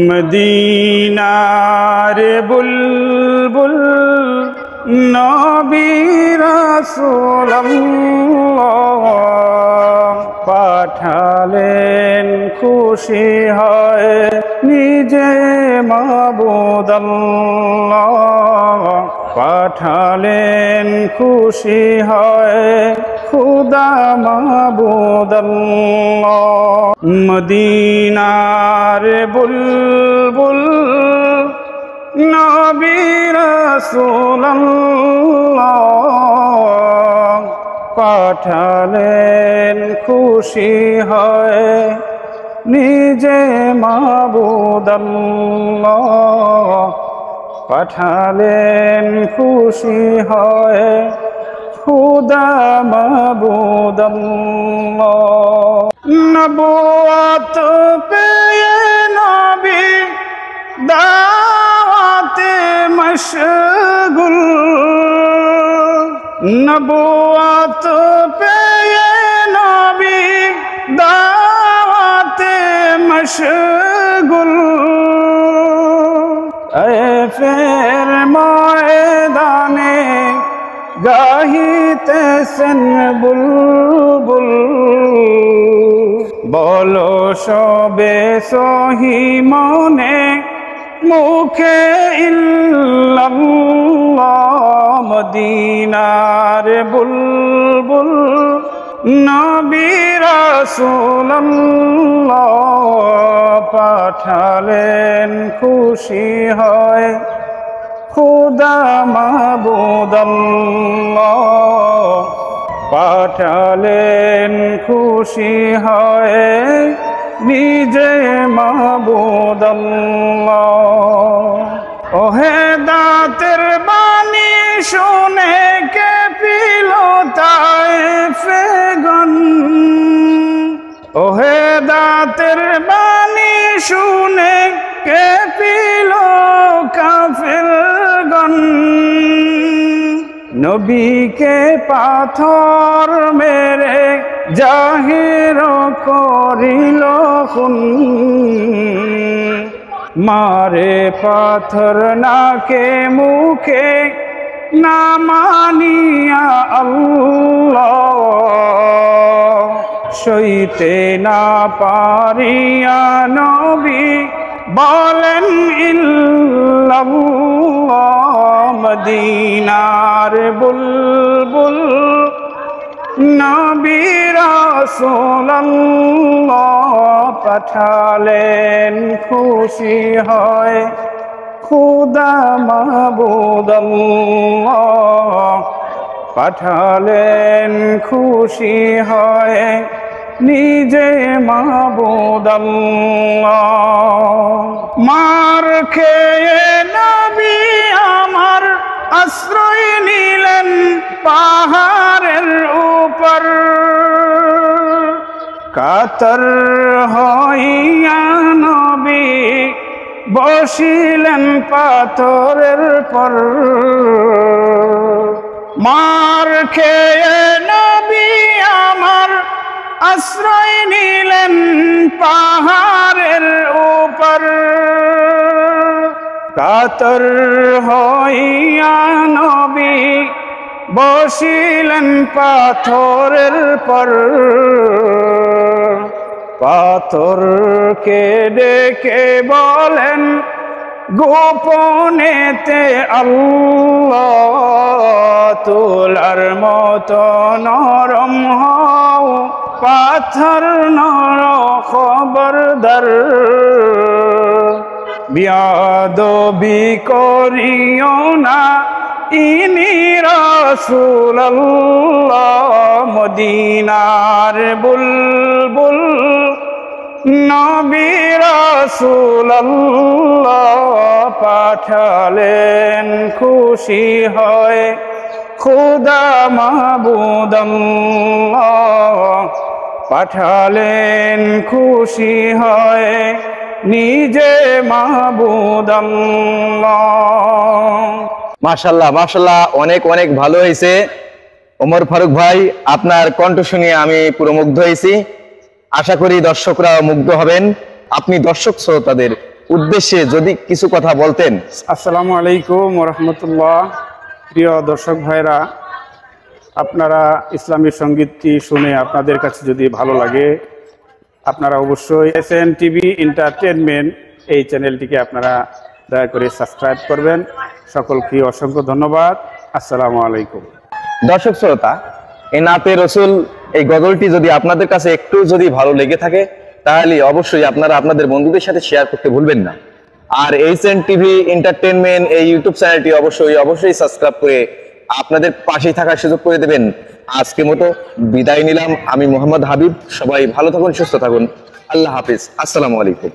মদিনার বুলবুল নবী রাসূলুল্লাহ পাঠালেন খুশি হয় নিজে মাবুদ আল্লাহ পাঠালেন খুশি হয় খুদা মাবুদ আল্লাহ মদিনার বুলবুল নবী রাসূলুল্লাহ পাঠালেন খুশি হয় নিজে মাবুদ আল্লাহ পাঠালেন খুশি হয় খুদা মাবুদ আল্লাহ নবুয়ত পেয়ে নবী দাওয়াতে মশগুল নবুয়ত পেয়ে নবী দাওয়াতে মশগুল ফের ময়দানে গাহিতেছেন বুলবুল বলো সবে সহি মনে মুখে ইল্লাল্লাহ মদিনার বুলবুল নবী রাসূলুল্লাহ পাঠালেন খুশি হয় খুদা মাবুদ আল্লাহ পাঠালেন খুশি হয় নিজে মাবুদ আল্লাহ ওহে দাতের বাণী শুনে কে পিল তায়েফে গন ওহে দাতের বাণী শুনে কে পিল কাফিরগণ নবীকে পাথর মেরে জাহির করিল খুন মারে পাথর নাকে মুখে না মানিয়া আল্লাহ সইতে না পারিয়া নবী বলেন ইল্লাল্লাহ মদিনার বুলবুল নবী রাসূলুল্লাহ পাঠালেন খুশি হয় খুদা মাবুদ আল্লাহ পাঠালেন খুশি হয় নিজে মাবুদ আল্লাহ মার খেয়ে নবী আমার আশ্রয় নিলেন পাহাড়ের উপর কাতর হইয়া নবী বসিলেন পাথরের পর মার খেয়ে নবী আমার আশ্রয় নিলেন পাহাড়ের উপর কাতর হইয়া নবী বসিলেন পাথরের পর পাথরকে ডেকে বলেন গোপনেতে আল্লাহ তোলার মতো নরম হও পাথর নর খবরদার বিয়াদবি করিও না ইনি রাসূলুল্লাহ মদিনার বুলবুল নবী রাসূলুল্লাহ পাঠালেন খুশি হয় খুদা মাবুদ আল্লাহ পাঠালেন খুশি হয় নিজে মাবুদ আল্লাহ মাশাআল্লাহ মাশাআল্লাহ অনেক অনেক ভালো হয়েছে ওমর ফারুক ভাই আপনার কণ্ঠ শুনে আমি পুরো মুগ্ধ হয়েছি। আশা করি দর্শকরা মুগ্ধ হবেন। আপনি দর্শক শ্রোতাদের উদ্দেশ্যে যদি কিছু কথা বলতেন। আসসালামু আলাইকুম রহমতুল্লাহ। প্রিয় দর্শক ভাইরা, আপনারা ইসলামী সঙ্গীতটি শুনে আপনাদের কাছে যদি ভালো লাগে, আপনারা অবশ্যই SNTV এন্টারটেনমেন্ট এই চ্যানেলটিকে আপনারা দয়া করে সাবস্ক্রাইব করবেন। সকলকে অসংখ্য ধন্যবাদ। আসসালামু আলাইকুম। দর্শক শ্রোতা, এই নাতে রসুল এই গজলটি যদি আপনাদের কাছে একটু যদি ভালো লেগে থাকে, তাহলে অবশ্যই আপনারা আপনাদের বন্ধুদের সাথে শেয়ার করতে ভুলবেন না। আর SNTV এন্টারটেনমেন্ট এই ইউটিউব চ্যানেলটি অবশ্যই সাবস্ক্রাইব করে আপনাদের পাশেই থাকার সুযোগ করে দেবেন। আজকের মতো বিদায় নিলাম। আমি মোহাম্মদ হাবিব। সবাই ভালো থাকুন, সুস্থ থাকুন। আল্লাহ হাফিজ। আসসালামু আলাইকুম।